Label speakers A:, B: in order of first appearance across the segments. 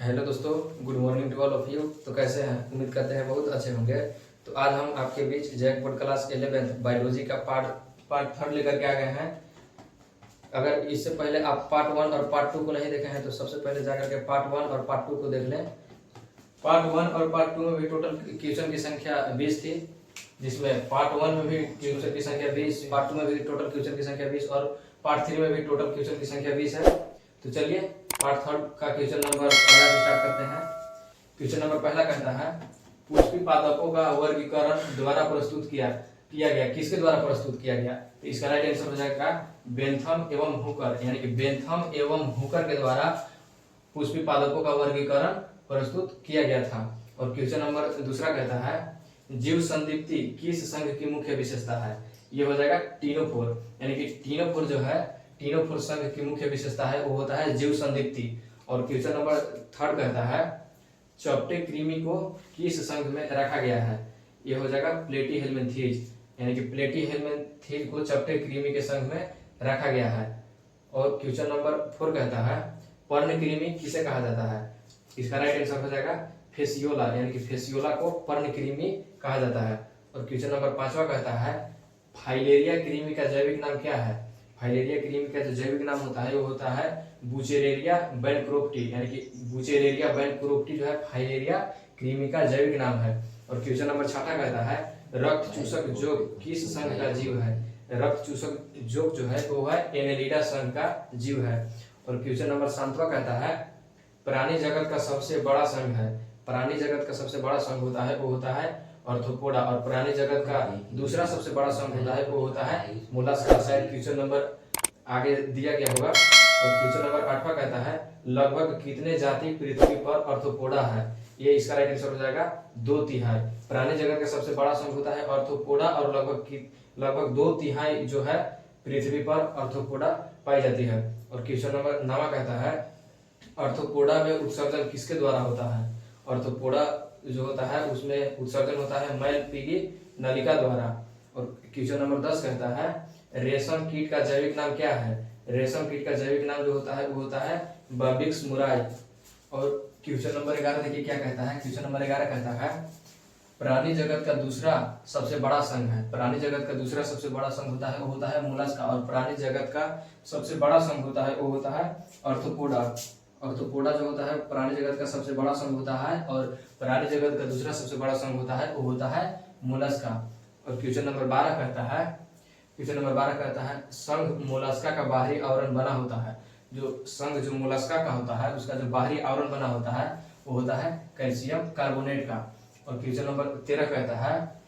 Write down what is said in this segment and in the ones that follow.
A: Hello दोस्तों, good morning to all of you. तो कैसे हैं? उम्मीद करते हैं बहुत अच्छे होंगे। तो आज हम आपके बीच JAC board class 11th biology का पार्ट थर्ड लेकर के आ गए हैं। अगर इससे पहले आप पार्ट 1 और पार्ट 2 को नहीं देखे हैं तो सबसे पहले जाकर के पार्ट 1 और पार्ट 2 को देख लें। पार्ट 1 और पार्ट 2 में भी टोटल क्वेश्चन की संख्या 20 थी, जिसमें पार्ट 1 में भी क्वेश्चन की संख्या 20, पार्ट 2 में भी टोटल क्वेश्चन की संख्या 20 और पार्ट 3 में भी टोटल क्वेश्चन की संख्या 20 है। तो चलिए पार्ट थर्ड का क्वेश्चन नंबर पहला स्टार्ट करते हैं। क्वेश्चन नंबर पहला कहता है, पुष्पी पादपों का वर्गीकरण द्वारा प्रस्तुत किया गया। किसके द्वारा प्रस्तुत किया गया? तो इसका राइट आंसर हो जाएगा बेंथम एवं हुकर, यानी कि बेंथम एवं हुकर के द्वारा पुष्पी पादपों का वर्गीकरण प्रस्तुत किया गया था। और क्वेश्चन नंबर दूसरा कहता है, जीव संदीप्ति किस संघ की मुख्य विशेषता है? ये हो जाएगा टीनोफोर, यानी कि टीनोफोर जो है टीनोफोर संघ की मुख्य विशेषता है वो होता है जीव संदीप्ति। और क्वेश्चन नंबर थर्ड कहता है, चौपटे कृमि को किस संघ में रखा गया है? ये हो जाएगा प्लेटीहेल्मिन्थीज, यानी कि प्लेटीहेल्मिन्थीज को चौपटे कृमि के संघ में रखा गया है। और क्वेश्चन नंबर 4 कहता है, पर्णकृमि किसे कहा जाता है? इसका राइट आंसर हो जाएगा फेसियोला, यानी कि फेसियोला को पर्णकृमि कहा जाता है। और क्वेश्चन नंबर 5वां कहता है, फाइलेरिया कृमि का जैविक नाम क्या है? फाइलेरिया कृमि का जो जैविक नाम होता है वो होता है बुचेरेरिया बैनक्रोफ्टी, यानी कि बुचेरेरिया बैनक्रोफ्टी जो है फाइलेरिया कृमि का जैविक नाम है। और क्वेश्चन नंबर 6 कहता है, रक्त चूसक जोक किस संघ का जीव है? रक्त चूसक जोक जो है वो है एनेलिडा संघ का जीव है। और क्वेश्चन नंबर 7वां कहता है, प्राणी जगत का सबसे बड़ा संघ है। प्राणी जगत का सबसे बड़ा संघ होता है वो होता है ऑर्थोपोडा। और प्राणी जगत का दूसरा सबसे बड़ा संघ होता है वो होता है मोलस्का। शायद क्वेश्चन नंबर आगे दिया गया होगा। और क्वेश्चन नंबर 8वां कहता है, लगभग कितने जाति पृथ्वी पर ऑर्थोपोडा है? ये इसका राइट आंसर हो जाएगा 2/3। प्राणी जगत का सबसे बड़ा संघ होता है ऑर्थोपोडा और लगभग 2/3 जो है पृथ्वी पर ऑर्थोपोडा पाई जाती है। और क्वेश्चन नंबर 9 कहता है, ऑर्थोपोडा में उत्सर्जन किसके द्वारा होता है? ऑर्थोपोडा जो होता है उसमें उत्सर्जन होता है मैल पीगी नलिका द्वारा। और क्वेश्चन नंबर 10 कहता है, रेशम कीट का जैविक नाम क्या है? रेशम कीट का जैविक नाम जो होता है वो होता है बाबिक्स मुराई। और क्वेश्चन नंबर 11 देखिए क्या कहता है। क्वेश्चन नंबर 11 कहता है, प्राणी जगत का दूसरा सबसे बड़ा संघ है। प्राणी जगत का दूसरा सबसे बड़ा संघ होता है वो होता है मोलस्का। और प्राणी जगत का सबसे बड़ा संघ होता है वो होता है ऑर्थोपोडा। ऑर्थोपोडा जो होता है प्राणी जगत का सबसे बड़ा संघ होता है और प्राणी जगत का दूसरा सबसे बड़ा संघ होता है वो होता है मोलस्का। और क्वेश्चन नंबर 12 कहता है, संघ मोलस्का का बाहरी आवरण बना होता है। जो संघ जो मोलस्का का होता है उसका जो बाहरी आवरण बना होता है वो होता है कैल्शियम कार्बोनेट का। और क्वेश्चन नंबर 13 कहता है,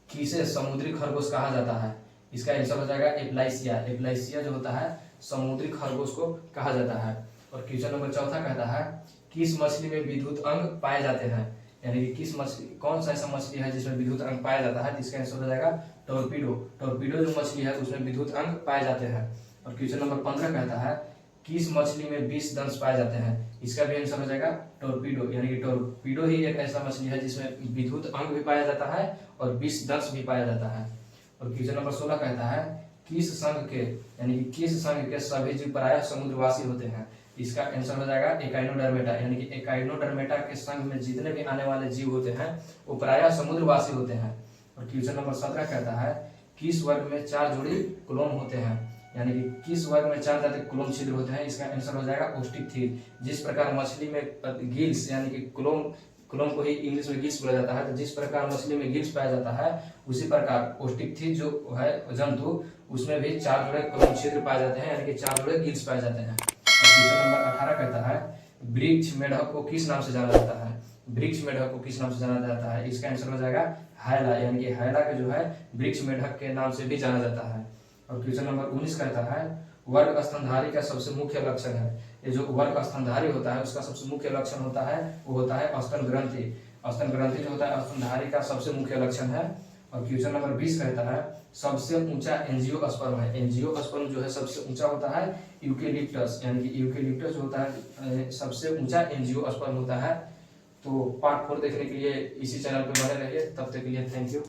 A: किसे समुद्री खरगोश कहा जाता है? इसका आंसर हो जाएगा एप्लाइसिया। एप्लाइसिया जो होता है समुद्री खरगोश को कहा जाता है। और क्वेश्चन नंबर 14 कहता है, किस मछली में विद्युत अंग पाए जाते हैं? यानी कि किस मछली कौन सा ऐसा मछली है जिसमें विद्युत अंग पाया जाता है? इसका आंसर हो जाएगा टोरपीडो। टोरपीडो जो मछली है उसमें विद्युत अंग पाए जाते हैं। और क्वेश्चन नंबर 15 कहता है, किस मछली में 20 दंश पाए जाते हैं? इसका भी आंसर हो जाएगा टोरपीडो, यानी कि टोरपीडो ही एक ऐसा मछली है जिसमें विद्युत अंग भी पाया जाता है और 20 दंश भी पाया जाता है। और क्वेश्चन नंबर 16 कहता है, किस संघ के सभी जीव प्रायः समुद्रवासी होते हैं? इसका आंसर हो जाएगा एकाइनोडर्मेटा, यानी कि एकाइनोडर्मेटा के संघ में जितने भी आने वाले जीव होते हैं वो प्रायः समुद्रवासी होते हैं। और क्वेश्चन नंबर 17 कहता है, किस वर्ग में 4 जोड़ी क्लोम होते हैं? यानी कि किस वर्ग में 4 जाति क्लोम छिद्र होते हैं? इसका आंसर हो जाएगा ओस्टिकथीज। जिस प्रकार मछली में गिल्स यानी कि क्लोम को ही इंग्लिश में गिल्स बोला जाता है, तो जिस प्रकार मछली में गिल्स पाया जाता है उसी प्रकार ओस्टिकथीज जो है जंतु उसमें भी 4 जोड़े क्लोम छिद्र पाए जाते हैं, यानी कि 4 जोड़े गिल्स पाए जाते हैं। क्वेश्चन नंबर 18 कहता है, वृक्ष मेढक को किस नाम से जाना जाता है? वृक्ष मेढक को किस नाम से जाना जाता है? इसका आंसर हो जाएगा हायला, यानी कि हायला के जो है वृक्ष मेढक के नाम से भी जाना जाता है। और क्वेश्चन नंबर 19 कहता है, वर्ग स्तनधारी का सबसे मुख्य लक्षण है। ये जो वर्ग स्तनधारी होता है उसका सबसे मुख्य लक्षण होता है वो होता है स्तन ग्रंथि। स्तन ग्रंथि जो होता है स्तनधारी का सबसे मुख्य लक्षण है। और क्वेश्चन नंबर 20 कहता है, सबसे ऊंचा एंजियोस्पर्म है। एंजियोस्पर्म जो है सबसे ऊंचा होता है यूकेलिप्टस, यानी कि यूकेलिप्टस जो होता है सबसे ऊंचा एंजियोस्पर्म होता है। तो पार्ट 4 देखने के लिए इसी चैनल पर बने रहिए। तब तक के लिए थैंक यू।